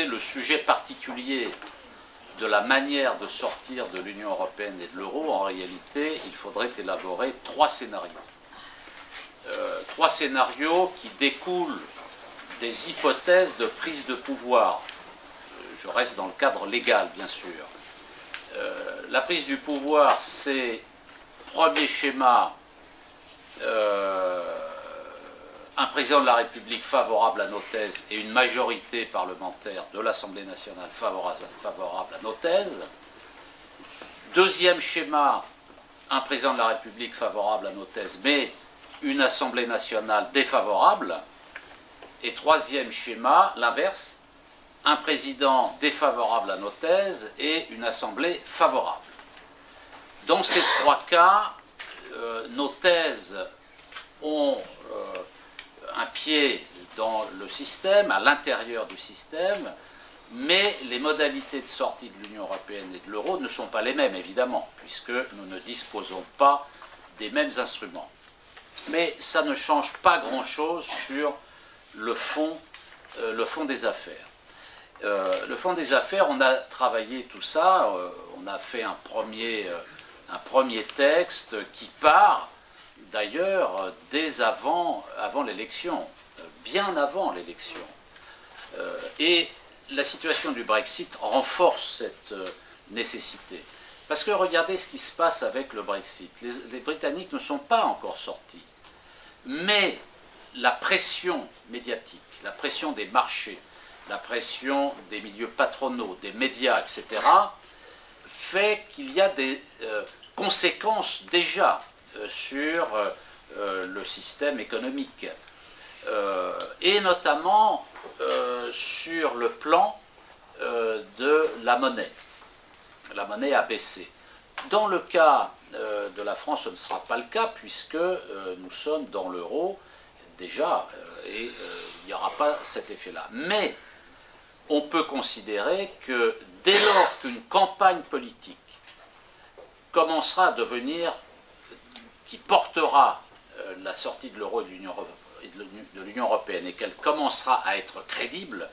c'est le sujet particulier de la manière de sortir de l'Union européenne et de l'euro, en réalité, il faudrait élaborer trois scénarios. Trois scénarios qui découlent des hypothèses de prise de pouvoir. Je reste dans le cadre légal, bien sûr. La prise du pouvoir, c'est, premier schéma, un président de la République favorable à nos thèses et une majorité parlementaire de l'Assemblée nationale favorable à nos thèses. Deuxième schéma, un président de la République favorable à nos thèses, mais une Assemblée nationale défavorable. Et troisième schéma, l'inverse, un président défavorable à nos thèses et une Assemblée favorable. Dans ces trois cas, nos thèses ont un pied dans le système, à l'intérieur du système, mais les modalités de sortie de l'Union européenne et de l'euro ne sont pas les mêmes, évidemment, puisque nous ne disposons pas des mêmes instruments. Mais ça ne change pas grand-chose sur le fond des affaires. Le fond des affaires, on a travaillé tout ça, on a fait un premier texte qui part, d'ailleurs, dès avant l'élection, bien avant l'élection. Et la situation du Brexit renforce cette nécessité. Parce que regardez ce qui se passe avec le Brexit. Les Britanniques ne sont pas encore sortis. Mais la pression médiatique, la pression des marchés, la pression des milieux patronaux, des médias, etc., fait qu'il y a des conséquences déjà sur le système économique, et notamment sur le plan de la monnaie. La monnaie a baissé. Dans le cas de la France, ce ne sera pas le cas, puisque nous sommes dans l'euro déjà, et il n'y aura pas cet effet-là. Mais on peut considérer que dès lors qu'une campagne politique commencera à devenir, qui portera la sortie de l'euro et de l'Union européenne, et qu'elle commencera à être crédible,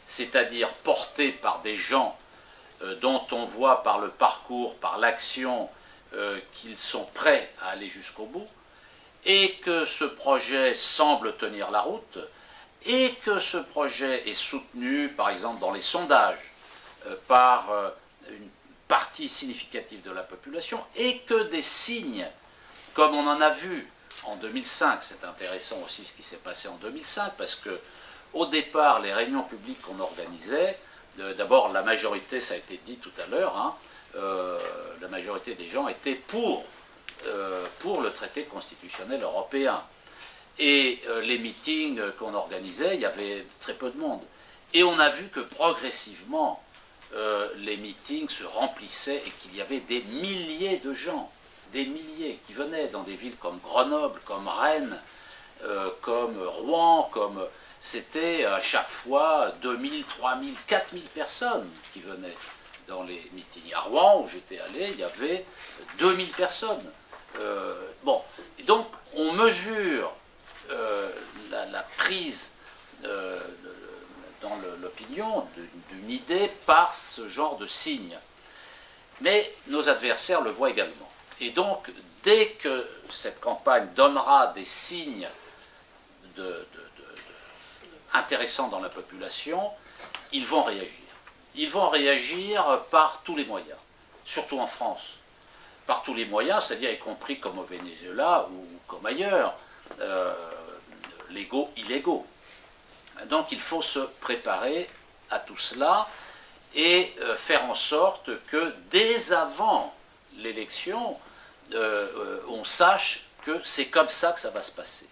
c'est-à-dire portée par des gens dont on voit par le parcours, par l'action, qu'ils sont prêts à aller jusqu'au bout, et que ce projet semble tenir la route, et que ce projet est soutenu, par exemple dans les sondages, par une partie significative de la population, et que des signes, comme on en a vu en 2005, c'est intéressant aussi ce qui s'est passé en 2005, parce que au départ, les réunions publiques qu'on organisait, d'abord la majorité, ça a été dit tout à l'heure, hein, la majorité des gens étaient pour le traité constitutionnel européen. Et les meetings qu'on organisait, il y avait très peu de monde. Et on a vu que progressivement, les meetings se remplissaient et qu'il y avait des milliers de gens, des milliers qui venaient dans des villes comme Grenoble, comme Rennes, comme Rouen, comme... C'était à chaque fois 2000, 3000, 4000 personnes qui venaient dans les meetings. À Rouen, où j'étais allé, il y avait 2000 personnes. Bon, et donc on mesure la prise dans l'opinion d'une idée par ce genre de signes. Mais nos adversaires le voient également. Et donc, dès que cette campagne donnera des signes intéressants dans la population, ils vont réagir. Ils vont réagir par tous les moyens, surtout en France. Par tous les moyens, c'est-à-dire y compris comme au Venezuela ou comme ailleurs, légaux, illégaux. Donc il faut se préparer à tout cela et faire en sorte que dès avant l'élection, on sache que c'est comme ça que ça va se passer.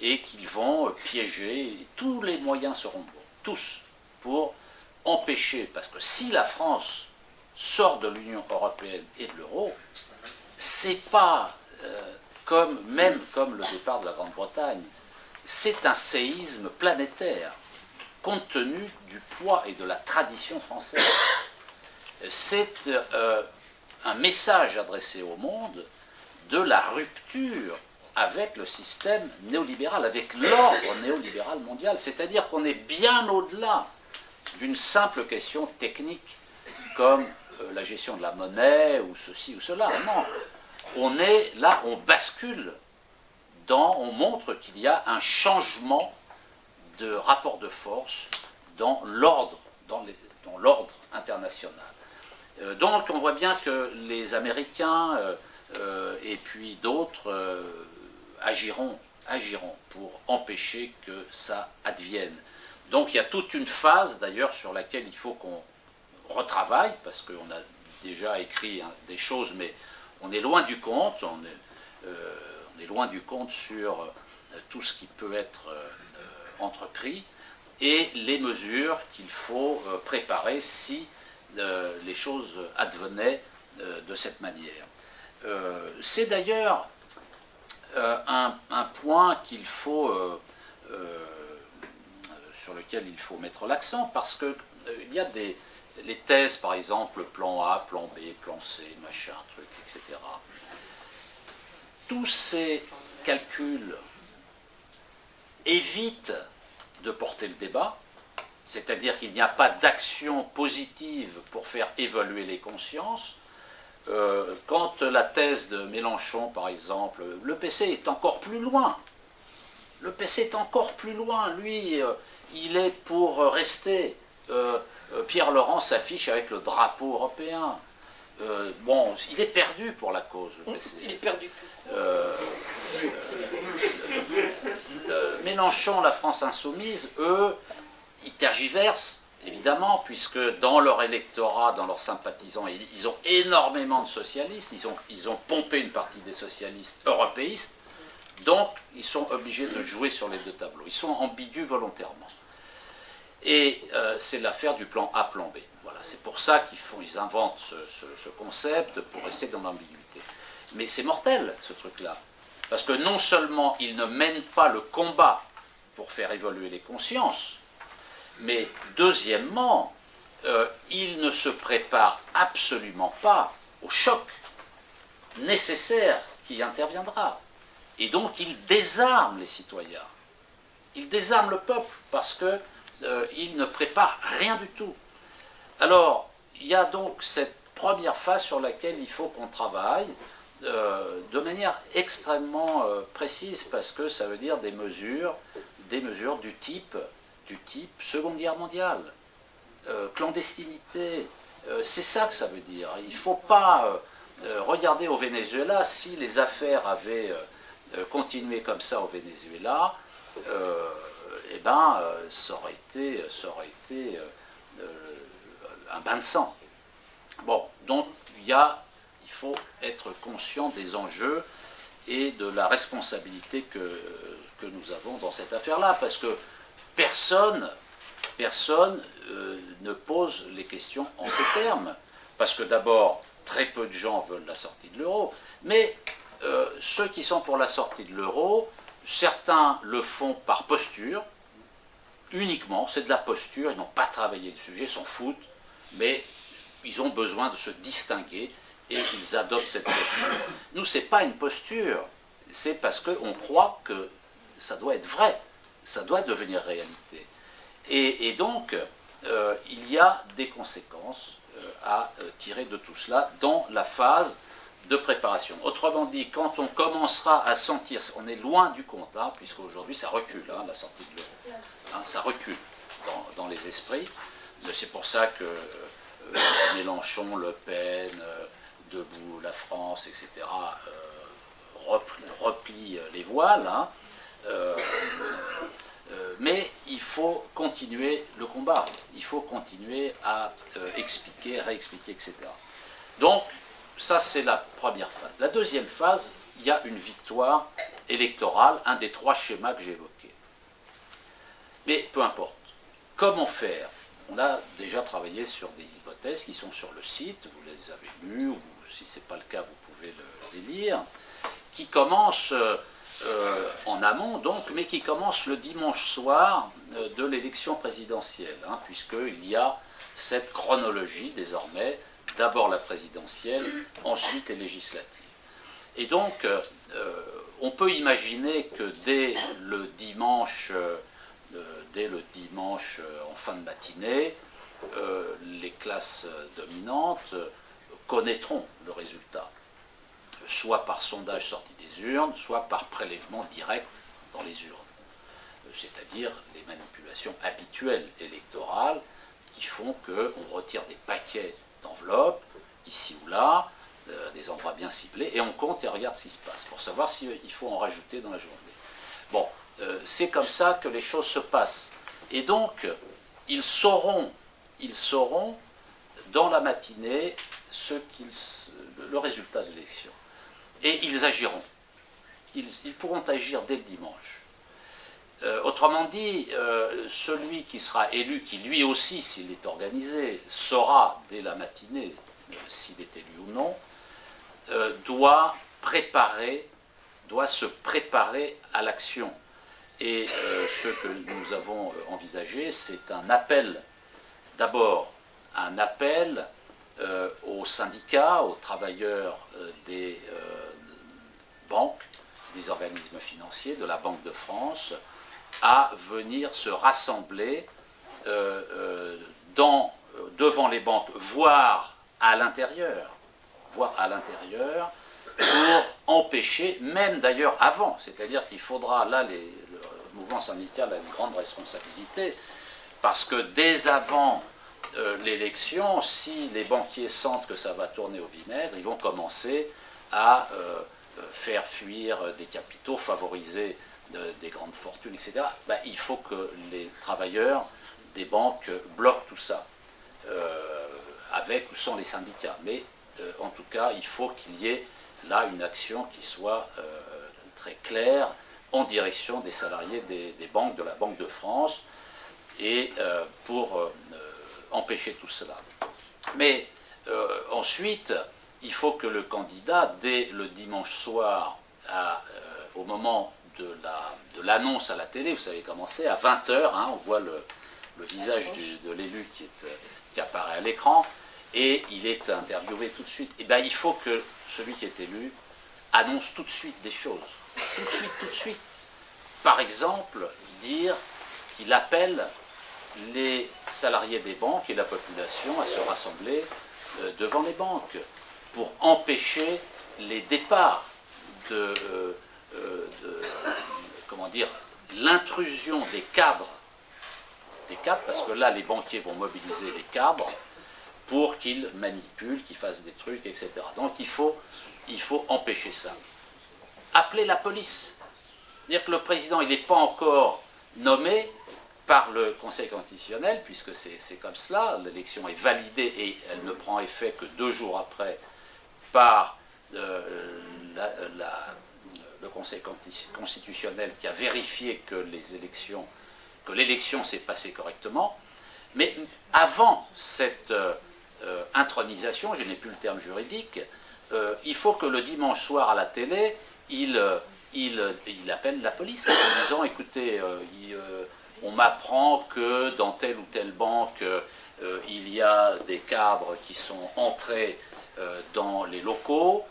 Et qu'ils vont piéger, et tous les moyens seront bons, tous, pour empêcher, parce que si la France sort de l'Union européenne et de l'euro, c'est pas même comme le départ de la Grande-Bretagne, c'est un séisme planétaire, compte tenu du poids et de la tradition française. C'est un message adressé au monde de la rupture avec le système néolibéral, avec l'ordre néolibéral mondial. C'est-à-dire qu'on est bien au-delà d'une simple question technique comme la gestion de la monnaie ou ceci ou cela. Non, on est là, on bascule on montre qu'il y a un changement de rapport de force dans l'ordre international. Donc on voit bien que les Américains et puis d'autres agiront pour empêcher que ça advienne. Donc il y a toute une phase d'ailleurs sur laquelle il faut qu'on retravaille, parce qu'on a déjà écrit des choses, mais on est loin du compte, on est loin du compte sur tout ce qui peut être entrepris, et les mesures qu'il faut préparer si les choses advenaient de cette manière. C'est d'ailleurs un point sur lequel il faut mettre l'accent, parce que il y a les thèses, par exemple, plan A, plan B, plan C, machin, truc, etc. Tous ces calculs évitent de porter le débat, c'est-à-dire qu'il n'y a pas d'action positive pour faire évoluer les consciences. Quand la thèse de Mélenchon, par exemple, le PC est encore plus loin. Le PC est encore plus loin. Lui, il est pour rester. Pierre Laurent s'affiche avec le drapeau européen. Bon, il est perdu pour la cause, le PC. Il est perdu. Mélenchon, la France insoumise, eux, ils tergiversent, évidemment, puisque dans leur électorat, dans leurs sympathisants, ils ont énormément de socialistes, ils ont pompé une partie des socialistes européistes, donc ils sont obligés de jouer sur les deux tableaux. Ils sont ambigus volontairement. Et c'est l'affaire du plan A, plan B. Voilà, c'est pour ça qu'ils inventent ce concept pour rester dans l'ambiguïté. Mais c'est mortel, ce truc-là. Parce que non seulement ils ne mènent pas le combat pour faire évoluer les consciences, mais deuxièmement, ils ne se préparent absolument pas au choc nécessaire qui interviendra. Et donc ils désarment les citoyens. Ils désarment le peuple parce qu'ils ne préparent rien du tout. Alors, il y a donc cette première phase sur laquelle il faut qu'on travaille de manière extrêmement précise, parce que ça veut dire des mesures du type Seconde Guerre mondiale, clandestinité, c'est ça que ça veut dire. Il ne faut pas regarder au Venezuela, si les affaires avaient continué comme ça au Venezuela, eh ben, ça aurait été un bain de sang. Bon, donc il faut être conscient des enjeux et de la responsabilité que nous avons dans cette affaire-là, parce que personne ne pose les questions en ces termes, parce que d'abord, très peu de gens veulent la sortie de l'euro, mais ceux qui sont pour la sortie de l'euro, certains le font par posture, uniquement, c'est de la posture, ils n'ont pas travaillé le sujet, s'en foutent, mais ils ont besoin de se distinguer et ils adoptent cette posture. Nous, ce n'est pas une posture, c'est parce qu'on croit que ça doit être vrai, ça doit devenir réalité. Et donc, il y a des conséquences à tirer de tout cela dans la phase de préparation. Autrement dit, quand on commencera à sentir, on est loin du compte, hein, puisqu'aujourd'hui ça recule, hein, la sortie de l'euro, hein, ça recule dans les esprits. C'est pour ça que Mélenchon, Le Pen, Debout, la France, etc., replient les voiles, hein, mais il faut continuer le combat, il faut continuer à expliquer, réexpliquer, etc. Donc, ça c'est la première phase. La deuxième phase, il y a une victoire électorale, un des trois schémas que j'ai évoqués. Mais peu importe. Comment faire? On a déjà travaillé sur des hypothèses qui sont sur le site, vous les avez lues, ou si ce n'est pas le cas, vous pouvez les lire, qui commencent en amont, donc, mais qui commencent le dimanche soir de l'élection présidentielle, hein, puisqu'il y a cette chronologie désormais, d'abord la présidentielle, ensuite les législatives. Et donc, on peut imaginer que dès le dimanche dès le dimanche en fin de matinée, les classes dominantes connaîtront le résultat, soit par sondage sorti des urnes, soit par prélèvement direct dans les urnes, c'est-à-dire les manipulations habituelles électorales qui font qu'on retire des paquets d'enveloppes, ici ou là, des endroits bien ciblés, et on compte et on regarde ce qui se passe, pour savoir s'il faut en rajouter dans la journée. Bon, c'est comme ça que les choses se passent. Et donc, ils sauront dans la matinée le résultat de l'élection. Et ils agiront. Ils pourront agir dès le dimanche. Autrement dit, celui qui sera élu, qui lui aussi, s'il est organisé, saura dès la matinée s'il est élu ou non, doit se préparer à l'action. Et ce que nous avons envisagé, c'est un appel, d'abord un appel aux syndicats, aux travailleurs des banques, des organismes financiers, de la Banque de France, à venir se rassembler devant les banques, voire à l'intérieur, pour empêcher, même d'ailleurs avant, c'est-à-dire qu'il faudra, là, le mouvement syndical a une grande responsabilité, parce que dès avant l'élection, si les banquiers sentent que ça va tourner au vinaigre, ils vont commencer à faire fuir des capitaux, favoriser des grandes fortunes, etc. Ben, il faut que les travailleurs des banques bloquent tout ça, avec ou sans les syndicats. Mais en tout cas, il faut qu'il y ait là une action qui soit très claire en direction des salariés des banques, de la Banque de France, et pour empêcher tout cela. Mais ensuite, il faut que le candidat, dès le dimanche soir, au moment de l'annonce à la télé, vous savez comment c'est, à 20h, hein, on voit le visage de l'élu qui apparaît à l'écran, et il est interviewé tout de suite. Et bien, il faut que celui qui est élu annonce tout de suite des choses. Tout de suite. Par exemple, dire qu'il appelle les salariés des banques et la population à se rassembler devant les banques pour empêcher les départs l'intrusion des cadres, parce que là, les banquiers vont mobiliser les cadres pour qu'ils manipulent, qu'ils fassent des trucs, etc. Donc il faut empêcher ça. Appeler la police. Dire que le président, il n'est pas encore nommé par le Conseil constitutionnel, puisque c'est comme cela, l'élection est validée et elle ne prend effet que 2 jours après par le Conseil constitutionnel qui a vérifié que l'élection s'est passée correctement. Mais avant cette intronisation, je n'ai plus le terme juridique, il faut que le dimanche soir à la télé, il appelle la police en disant, écoutez, on m'apprend que dans telle ou telle banque, il y a des cadres qui sont entrés dans les locaux,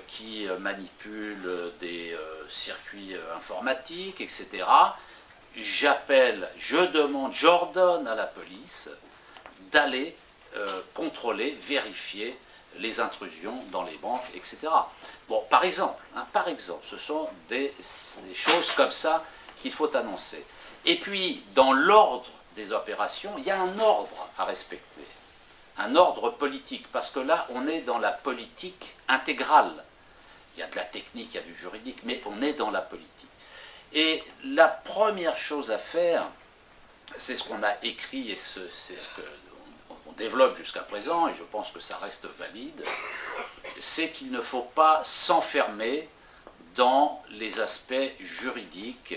qui manipulent des circuits informatiques, etc. J'ordonne à la police d'aller contrôler, vérifier les intrusions dans les banques, etc. Bon, par exemple, ce sont des choses comme ça qu'il faut annoncer. Et puis, dans l'ordre des opérations, il y a un ordre à respecter, un ordre politique, parce que là, on est dans la politique intégrale. Il y a de la technique, il y a du juridique, mais on est dans la politique. Et la première chose à faire, c'est ce qu'on a écrit, et c'est ce qu'on développe jusqu'à présent, et je pense que ça reste valide, c'est qu'il ne faut pas s'enfermer dans les aspects juridiques,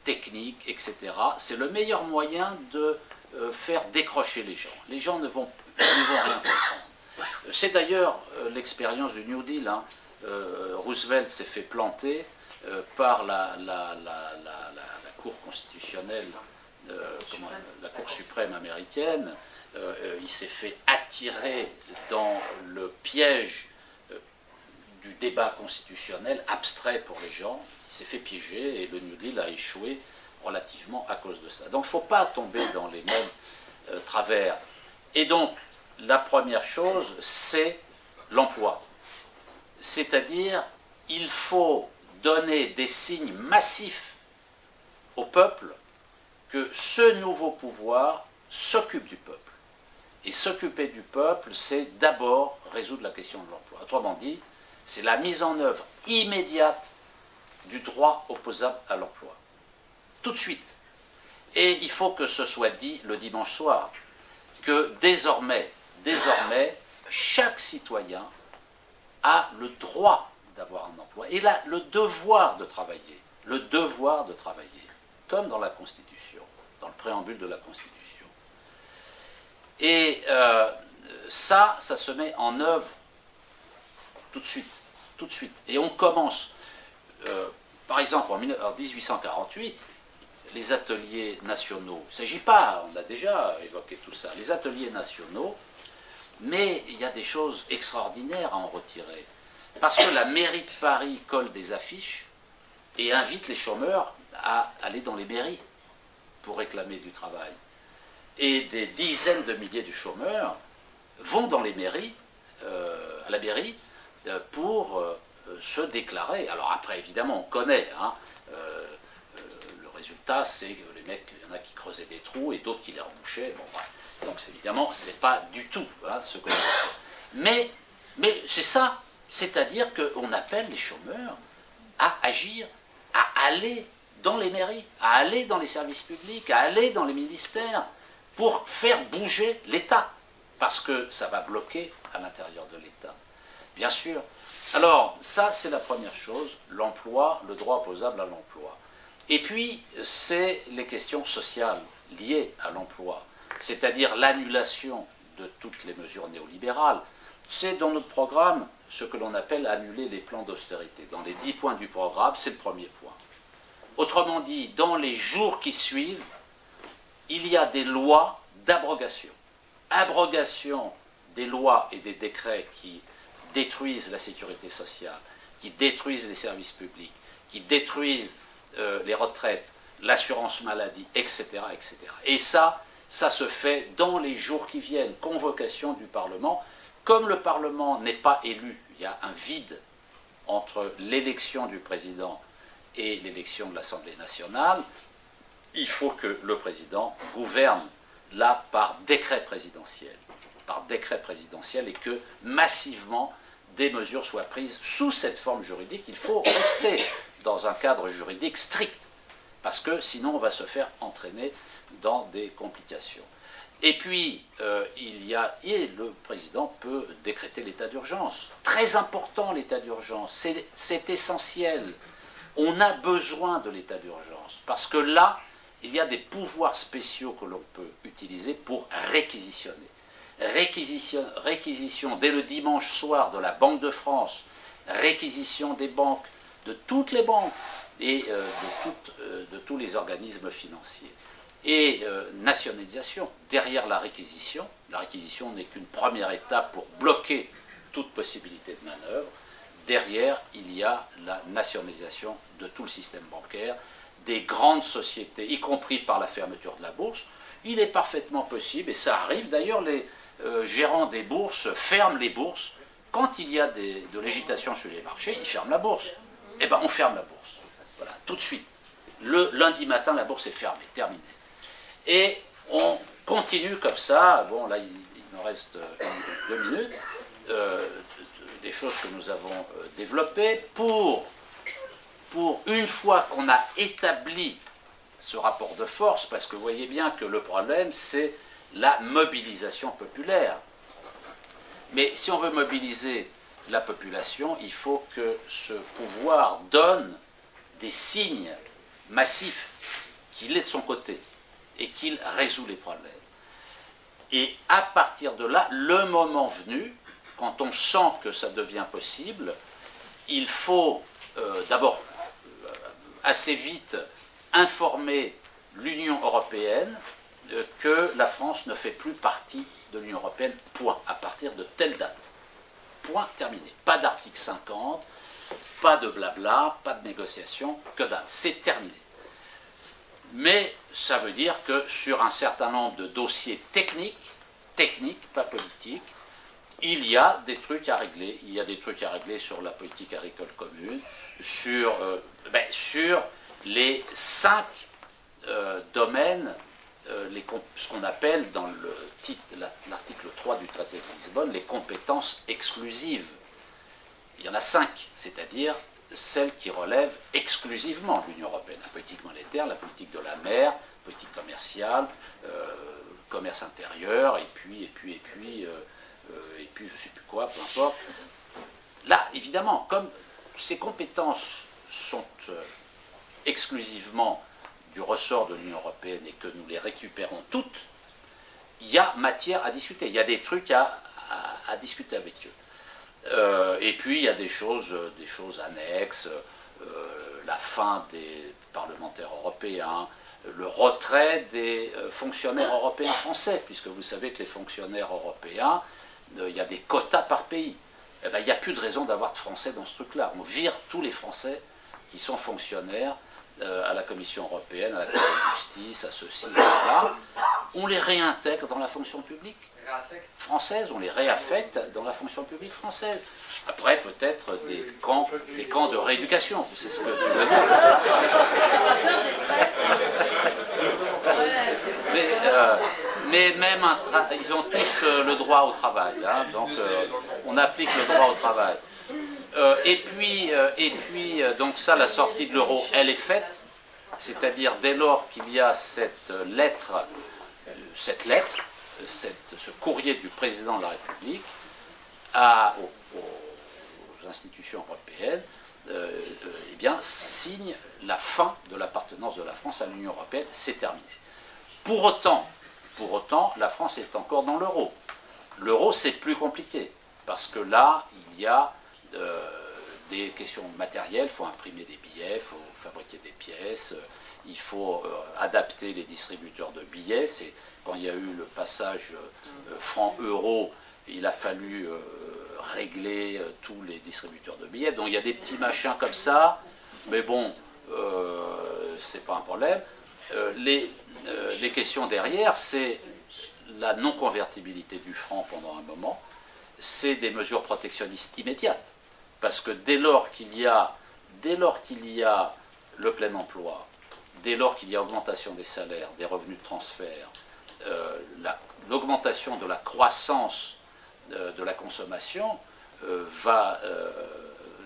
techniques, etc. C'est le meilleur moyen de faire décrocher les gens. Les gens ne vont rien comprendre. C'est d'ailleurs l'expérience du New Deal. Hein. Roosevelt s'est fait planter par la Cour constitutionnelle, la Cour suprême américaine. Il s'est fait attirer dans le piège du débat constitutionnel abstrait pour les gens. Il s'est fait piéger et le New Deal a échoué relativement à cause de ça. Donc il ne faut pas tomber dans les mêmes travers. Et donc, la première chose, c'est l'emploi. C'est-à-dire, il faut donner des signes massifs au peuple que ce nouveau pouvoir s'occupe du peuple. Et s'occuper du peuple, c'est d'abord résoudre la question de l'emploi. Autrement dit, c'est la mise en œuvre immédiate du droit opposable à l'emploi. Tout de suite. Et il faut que ce soit dit le dimanche soir, que désormais, chaque citoyen a le droit d'avoir un emploi. Et là, le devoir de travailler, comme dans la Constitution, dans le préambule de la Constitution. Et ça se met en œuvre tout de suite. Et on commence, par exemple, en 1848, les ateliers nationaux. Il ne s'agit pas, on a déjà évoqué tout ça, les ateliers nationaux, mais il y a des choses extraordinaires à en retirer. Parce que la mairie de Paris colle des affiches et invite les chômeurs à aller dans les mairies pour réclamer du travail. Et des dizaines de milliers de chômeurs vont dans les mairies, à la mairie, pour se déclarer. Alors après, évidemment, on connaît, hein, le résultat, c'est que les mecs, il y en a qui creusaient des trous et d'autres qui les rebouchaient. Bon, bref. Donc évidemment, c'est pas du tout ce qu'on fait. Mais c'est ça, c'est-à-dire qu'on appelle les chômeurs à agir, à aller dans les mairies, à aller dans les services publics, à aller dans les ministères, pour faire bouger l'État, parce que ça va bloquer à l'intérieur de l'État. Bien sûr. Alors, ça, c'est la première chose, l'emploi, le droit opposable à l'emploi. Et puis, c'est les questions sociales liées à l'emploi, c'est-à-dire l'annulation de toutes les mesures néolibérales. C'est dans notre programme ce que l'on appelle annuler les plans d'austérité. Dans les 10 points du programme, c'est le premier point. Autrement dit, dans les jours qui suivent, il y a des lois d'abrogation. Abrogation des lois et des décrets qui détruisent la sécurité sociale, qui détruisent les services publics, qui détruisent les retraites, l'assurance maladie, etc., etc. Et ça se fait dans les jours qui viennent. Convocation du Parlement. Comme le Parlement n'est pas élu, il y a un vide entre l'élection du président et l'élection de l'Assemblée nationale, il faut que le président gouverne là par décret présidentiel, et que massivement des mesures soient prises sous cette forme juridique. Il faut rester dans un cadre juridique strict, parce que sinon on va se faire entraîner dans des complications. Et puis, le président peut décréter l'état d'urgence. Très important l'état d'urgence, c'est essentiel. On a besoin de l'état d'urgence, parce que là, il y a des pouvoirs spéciaux que l'on peut utiliser pour réquisitionner. Réquisition dès le dimanche soir de la Banque de France, réquisition des banques, de toutes les banques et de tous les organismes financiers. Et nationalisation, derrière la réquisition n'est qu'une première étape pour bloquer toute possibilité de manœuvre. Derrière, il y a la nationalisation de tout le système bancaire, des grandes sociétés, y compris par la fermeture de la bourse. Il est parfaitement possible, et ça arrive d'ailleurs, les gérants des bourses ferment les bourses. Quand il y a de l'agitation sur les marchés, ils ferment la bourse. Eh bien, on ferme la bourse. Voilà, tout de suite. Le lundi matin, la bourse est fermée, terminée. Et on continue comme ça. Bon, là, il me reste 2 minutes. Des choses que nous avons développées pour une fois qu'on a établi ce rapport de force, parce que vous voyez bien que le problème, c'est la mobilisation populaire. Mais si on veut mobiliser la population, il faut que ce pouvoir donne des signes massifs qu'il est de son côté et qu'il résout les problèmes. Et à partir de là, le moment venu, quand on sent que ça devient possible, il faut d'abord assez vite informer l'Union européenne que la France ne fait plus partie de l'Union européenne, point, à partir de telle date. Point, terminé. Pas d'article 50, pas de blabla, pas de négociation, que dalle. C'est terminé. Mais ça veut dire que sur un certain nombre de dossiers techniques, pas politiques, il y a des trucs à régler. Il y a des trucs à régler sur la politique agricole commune, sur les 5 domaines, ce qu'on appelle dans l'article 3 du traité de Lisbonne, les compétences exclusives. Il y en a 5, c'est-à-dire celles qui relèvent exclusivement de l'Union européenne. La politique monétaire, la politique de la mer, la politique commerciale, commerce intérieur, et puis je ne sais plus quoi, peu importe. Là, évidemment, comme ces compétences sont exclusivement du ressort de l'Union européenne et que nous les récupérons toutes, il y a matière à discuter. Il y a des trucs à discuter avec eux. Et puis, il y a des choses annexes, la fin des parlementaires européens, le retrait des fonctionnaires européens français, puisque vous savez que les fonctionnaires européens, il y a des quotas par pays. Eh bien, il n'y a plus de raison d'avoir de Français dans ce truc-là. On vire tous les Français qui sont fonctionnaires à la Commission européenne, à la Cour de justice, à ceci, à cela. On les réintègre dans la fonction publique française, on les réaffecte dans la fonction publique française. Après, peut-être des camps de rééducation, c'est ce que tu veux dire. Mais même, ils ont tous le droit au travail, hein, donc on applique le droit au travail. Et puis, donc ça, la sortie de l'euro, elle est faite, c'est-à-dire dès lors qu'il y a cette lettre, ce courrier du président de la République aux institutions européennes, eh bien, signe la fin de l'appartenance de la France à l'Union européenne, c'est terminé. Pour autant, la France est encore dans l'euro. L'euro, c'est plus compliqué, parce que là, il y a des questions matérielles, il faut imprimer des billets, il faut fabriquer des pièces, il faut adapter les distributeurs de billets. C'est quand il y a eu le passage franc-euro, il a fallu régler tous les distributeurs de billets. Donc il y a des petits machins comme ça, mais bon, c'est pas un problème. Les questions derrière, c'est la non-convertibilité du franc pendant un moment, c'est des mesures protectionnistes immédiates, parce que dès lors qu'il y a le plein emploi, dès lors qu'il y a augmentation des salaires, des revenus de transfert, l'augmentation de la croissance de la consommation va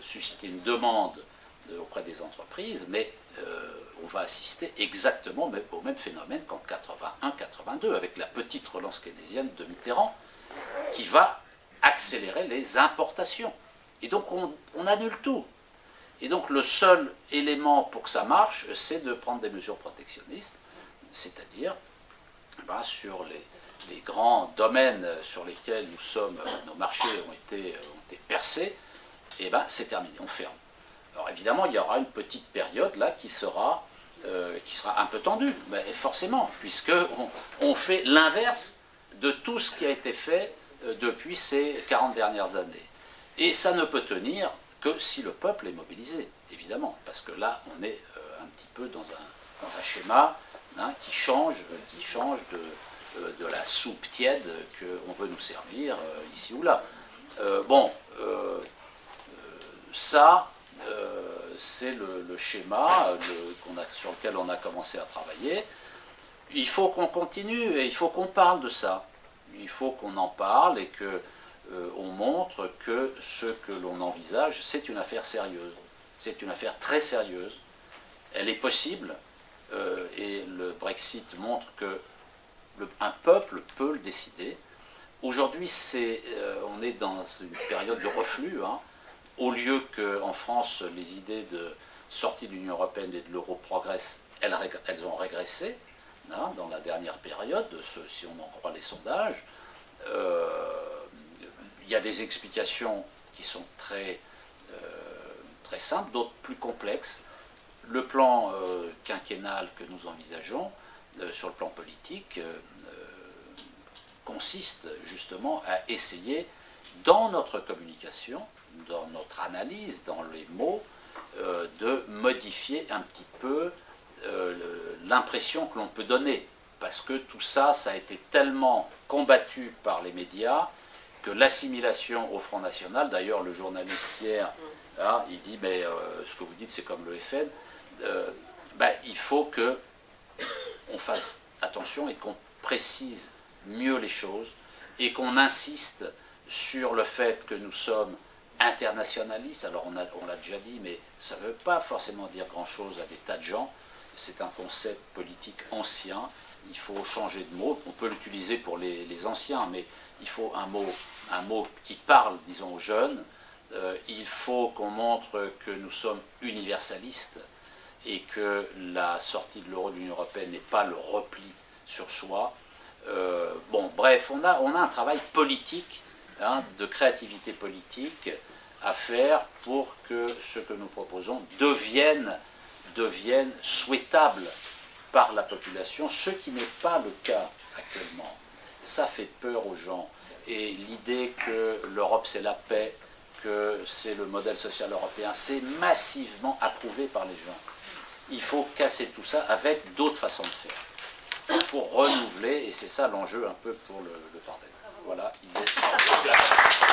susciter une demande auprès des entreprises, mais on va assister exactement au même phénomène qu'en 81-82, avec la petite relance keynésienne de Mitterrand, qui va accélérer les importations. Et donc on annule tout. Et donc le seul élément pour que ça marche, c'est de prendre des mesures protectionnistes, c'est-à-dire sur les grands domaines sur lesquels nos marchés ont été percés, et ben c'est terminé, on ferme. Alors évidemment, il y aura une petite période là qui sera un peu tendue, mais forcément, puisqu'on fait l'inverse de tout ce qui a été fait depuis ces 40 dernières années. Et ça ne peut tenir que si le peuple est mobilisé, évidemment, parce que là, on est un petit peu dans un schéma qui change de la soupe tiède qu'on veut nous servir ici ou là. Ça, c'est le schéma sur lequel on a commencé à travailler. Il faut qu'on continue et il faut qu'on parle de ça. Il faut qu'on en parle et qu'on montre que ce que l'on envisage, c'est une affaire sérieuse. C'est une affaire très sérieuse. Elle est possible et le Brexit montre qu'un peuple peut le décider. Aujourd'hui, on est dans une période de reflux. Au lieu qu'en France, les idées de sortie de l'Union européenne et de l'euro progressent, elles ont régressé dans la dernière période, si on en croit les sondages. Il y a des explications qui sont très simples, d'autres plus complexes. Le plan quinquennal que nous envisageons sur le plan politique consiste justement à essayer, dans notre communication, dans notre analyse, dans les mots, de modifier un petit peu l'impression que l'on peut donner, parce que tout ça, ça a été tellement combattu par les médias que l'assimilation au Front National, d'ailleurs le journaliste hier, hein, il dit, mais ce que vous dites c'est comme le FN, il faut qu'on fasse attention et qu'on précise mieux les choses et qu'on insiste sur le fait que nous sommes internationalistes. Alors on l'a déjà dit, mais ça ne veut pas forcément dire grand-chose à des tas de gens. C'est un concept politique ancien. Il faut changer de mot. On peut l'utiliser pour les anciens, mais il faut un mot qui parle, disons, aux jeunes. Il faut qu'on montre que nous sommes universalistes et que la sortie de l'euro de l'Union européenne n'est pas le repli sur soi. Bref, on a un travail politique, hein, de créativité politique à faire pour que ce que nous proposons devienne souhaitable par la population, ce qui n'est pas le cas actuellement. Ça fait peur aux gens. Et l'idée que l'Europe c'est la paix, que c'est le modèle social européen, c'est massivement approuvé par les gens. Il faut casser tout ça avec d'autres façons de faire. Il faut renouveler, et c'est ça l'enjeu un peu pour le Tandem. Voilà, il est...